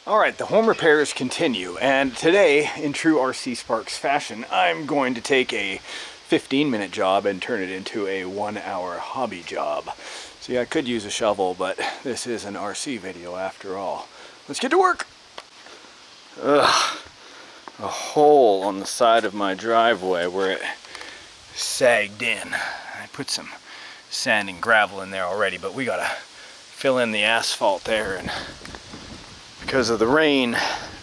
Alright, the home repairs continue, and today, in true RCSparks fashion, I'm going to take a 15-minute job and turn it into a 1-hour hobby job. See, I could use a shovel, but this is an RC video after all. Let's get to work! Ugh, a hole on the side of my driveway where it sagged in. I put some sand and gravel in there already, but we gotta fill in the asphalt there, and because of the rain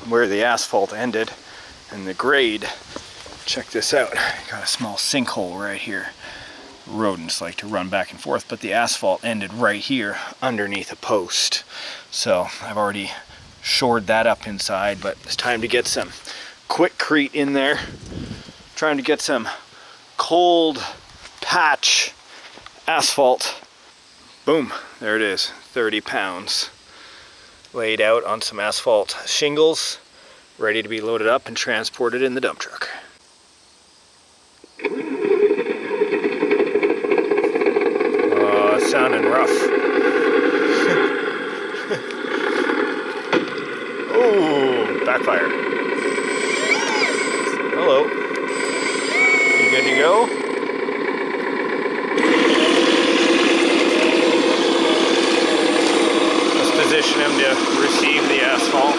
where the asphalt ended and the grade, check this out, got a small sinkhole right here. Rodents like to run back and forth, but the asphalt ended right here underneath a post. So I've already shored that up inside, but it's time to get some QUIKRETE in there. Trying to get some cold patch asphalt. Boom, there it is, 30 pounds. Laid out on some asphalt shingles, ready to be loaded up and transported in the dump truck. Oh, it's sounding rough. Oh, backfire. Hello. You good to go? Position him to receive the asphalt.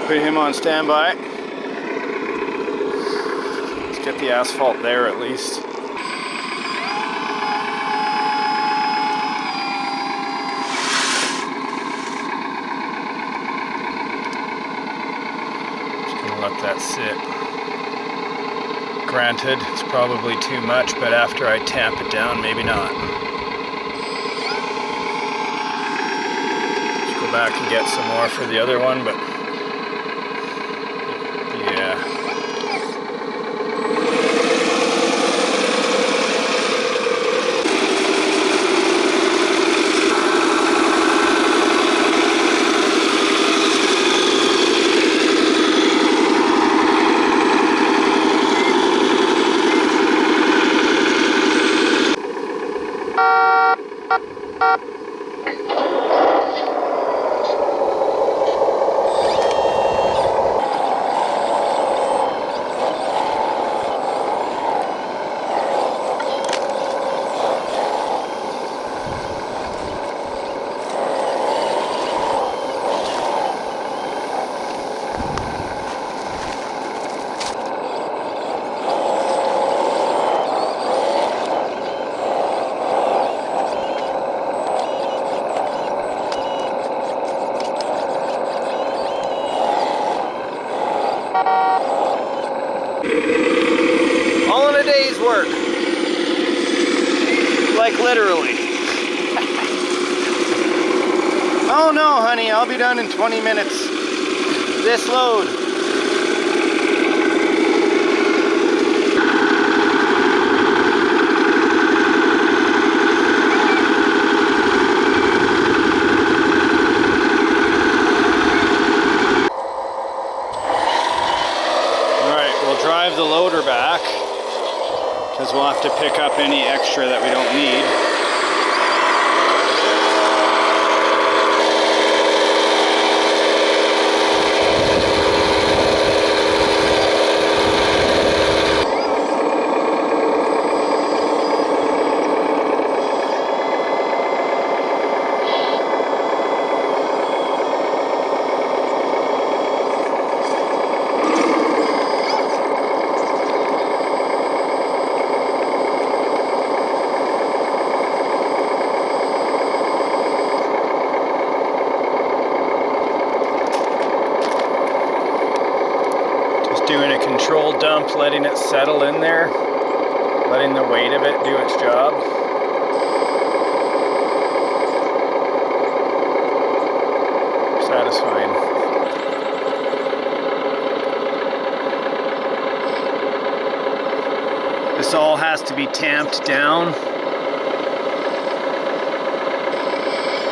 Put him on standby. Let's get the asphalt there at least. Just gonna let that sit. Granted, it's probably too much, but after I tamp it down, maybe not. Let's go back and get some more for the other one, but yeah. All in a day's work. Like literally. Oh no, honey, I'll be done in 20 minutes. This load. Alright, we'll drive the loader back because we'll have to pick up any extra that we don't need. Doing a controlled dump, letting it settle in there, letting the weight of it do its job. Satisfying. This all has to be tamped down.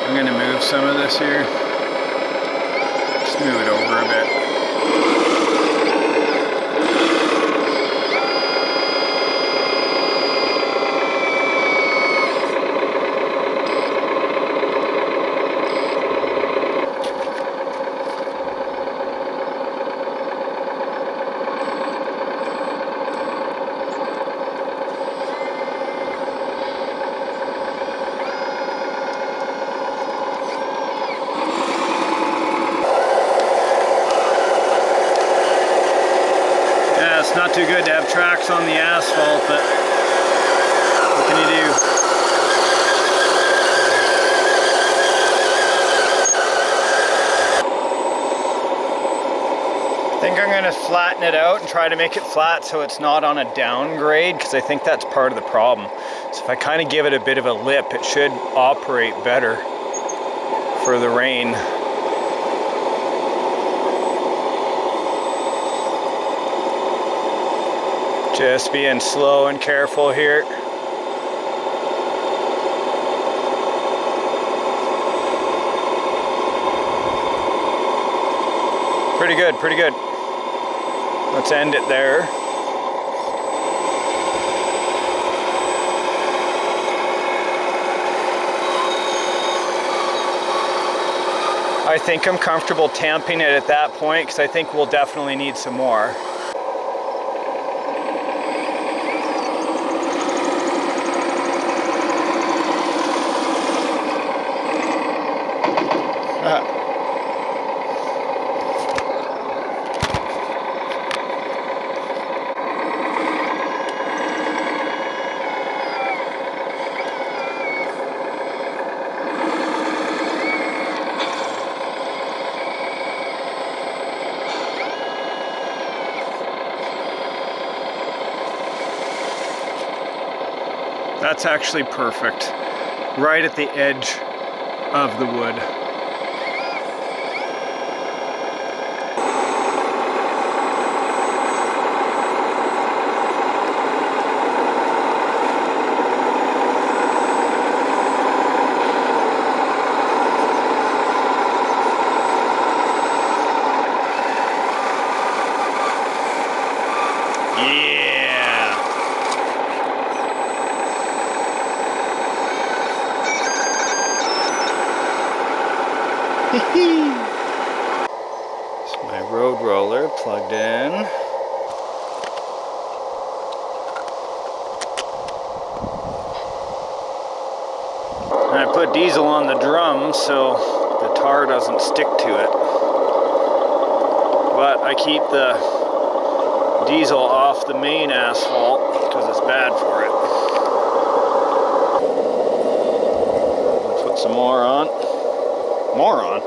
I'm going to move some of this here. Just move it over a bit. It's not too good to have tracks on the asphalt, but what can you do? I think I'm going to flatten it out and try to make it flat so it's not on a downgrade, because I think that's part of the problem. So if I kind of give it a bit of a lip, it should operate better for the rain. Just being slow and careful here. Pretty good, pretty good. Let's end it there. I think I'm comfortable tamping it at that point because I think we'll definitely need some more. That's actually perfect. Right at the edge of the wood. It's my road roller plugged in. And I put diesel on the drum so the tar doesn't stick to it. But I keep the diesel off the main asphalt because it's bad for it. I'll put some more on. More on.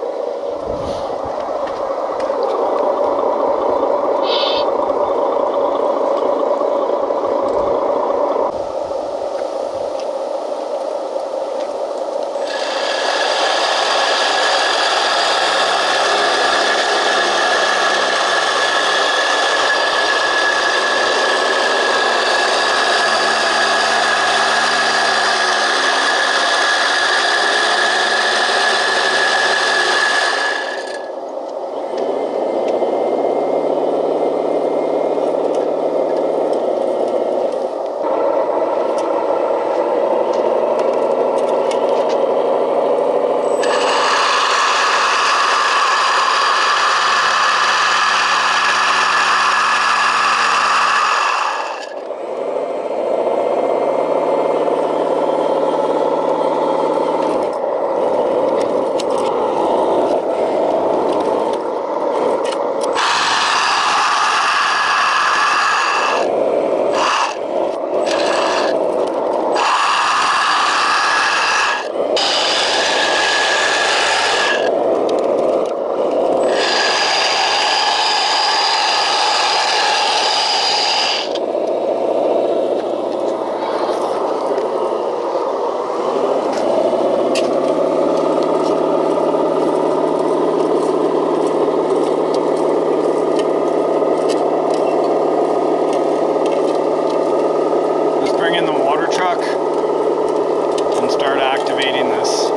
this,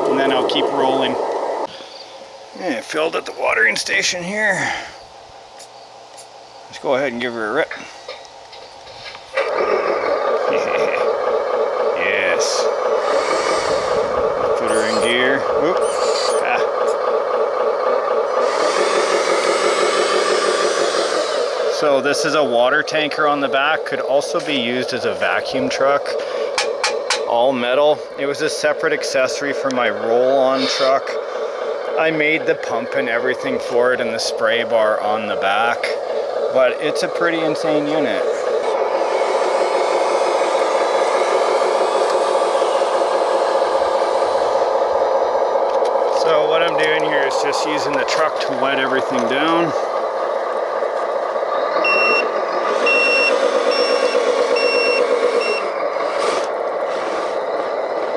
and then I'll keep rolling. Yeah, I filled at the watering station here. Let's go ahead and give her a rip. Yes. Put her in gear. Whoop. Ah. So this is a water tanker on the back, could also be used as a vacuum truck. All metal. It was a separate accessory for my roll-on truck. I made the pump and everything for it and the spray bar on the back, but it's a pretty insane unit. So what I'm doing here is just using the truck to wet everything down.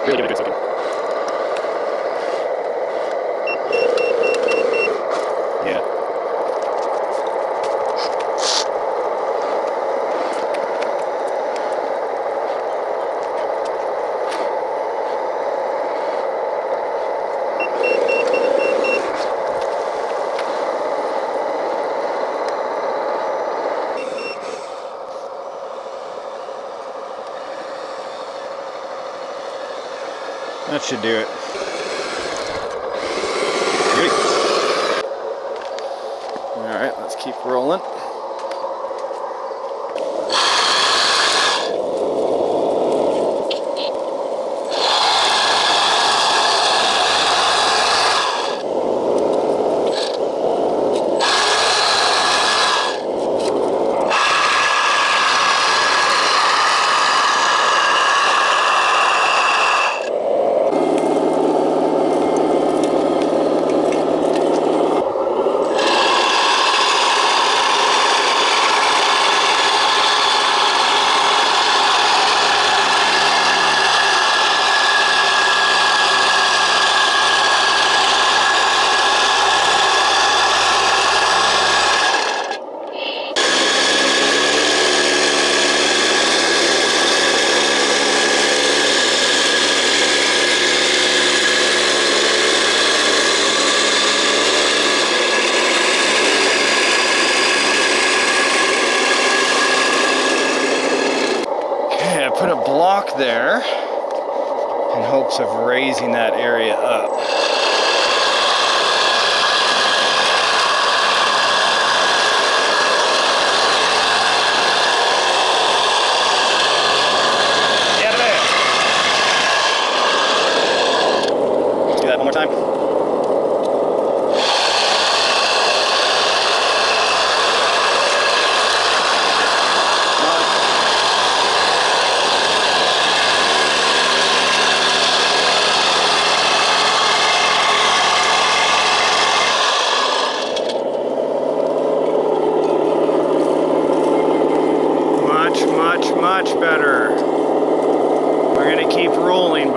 Really give it a good second. Yeah. That should do it. Alright, let's keep rolling. Put a block there in hopes of raising that area up. Get it. Let's do that one more time. Much better. We're gonna keep rolling.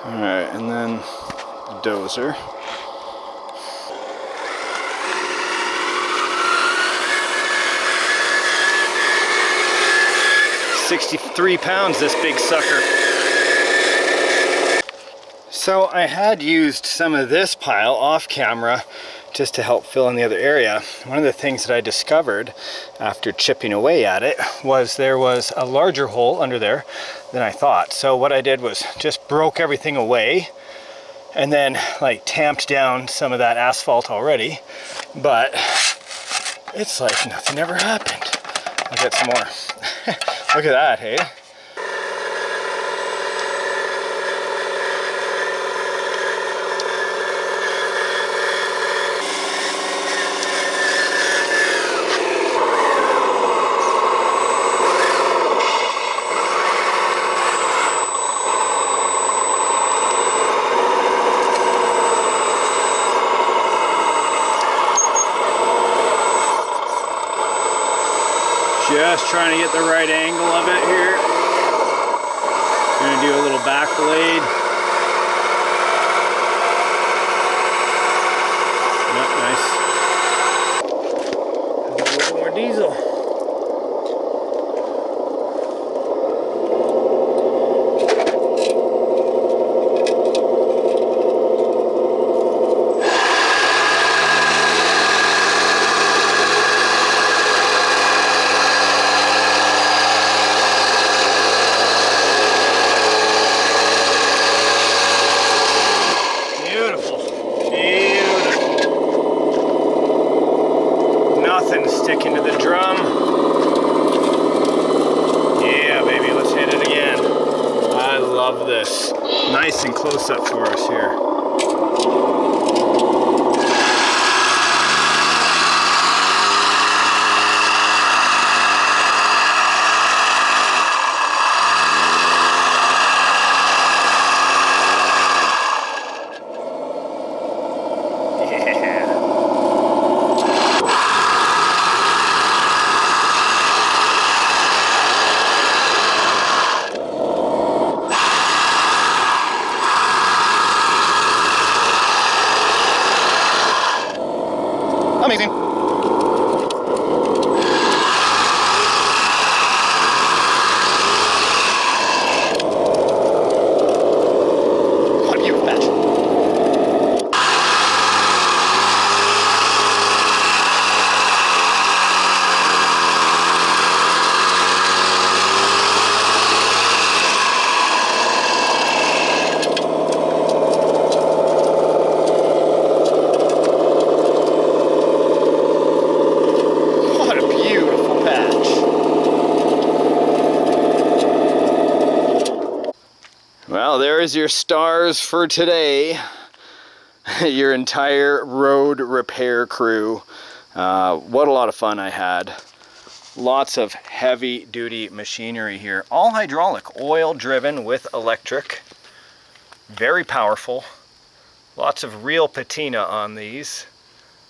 Alright, and then the dozer. £63, this big sucker. So I had used some of this pile off camera just to help fill in the other area. One of the things that I discovered after chipping away at it was there was a larger hole under there than I thought. So what I did was just broke everything away and then like tamped down some of that asphalt already, but it's like nothing ever happened. I'll get some more. Look at that, hey? Just trying to get the right angle of it here. Gonna do a little back blade. Yep, nice. A little more diesel. Sticking to the drum. Yeah, baby, let's hit it again. I love this. Nice and close up for us here. Amazing. What a beautiful patch. Well, there is your stars for today. Your entire road repair crew. What a lot of fun I had. Lots of heavy duty machinery here. All hydraulic, oil driven with electric. Very powerful. Lots of real patina on these.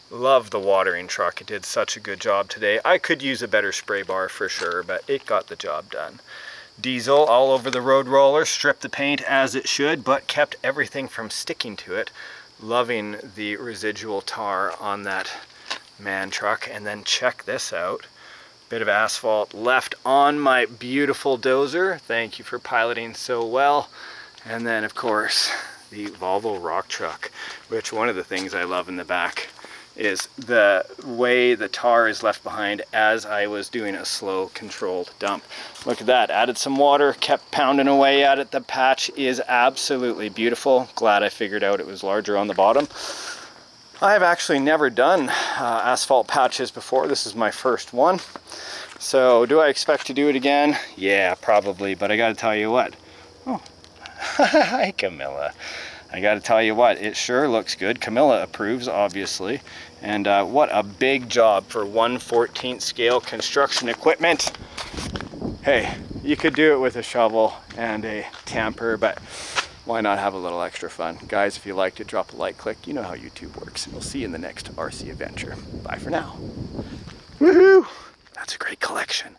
Love the watering truck. It did such a good job today. I could use a better spray bar for sure, but it got the job done. Diesel all over the road roller, stripped the paint as it should, but kept everything from sticking to it. Loving the residual tar on that man truck. And then check this out. Bit of asphalt left on my beautiful Dozer. Thank you for piloting so well. And then of course, the Volvo Rock Truck, which one of the things I love in the back is the way the tar is left behind as I was doing a slow controlled dump. Look at that, added some water, kept pounding away at it. The patch is absolutely beautiful. Glad I figured out it was larger on the bottom. I've actually never done asphalt patches before. This is my first one. So do I expect to do it again? Yeah, probably, but I gotta tell you what. Oh, hi Camilla. I gotta tell you what, it sure looks good. Camilla approves, obviously. And what a big job for 1/14 scale construction equipment. Hey, you could do it with a shovel and a tamper, but why not have a little extra fun? Guys, if you liked it, drop a like, click. You know how YouTube works. We'll see you in the next RC adventure. Bye for now. Woohoo! That's a great collection.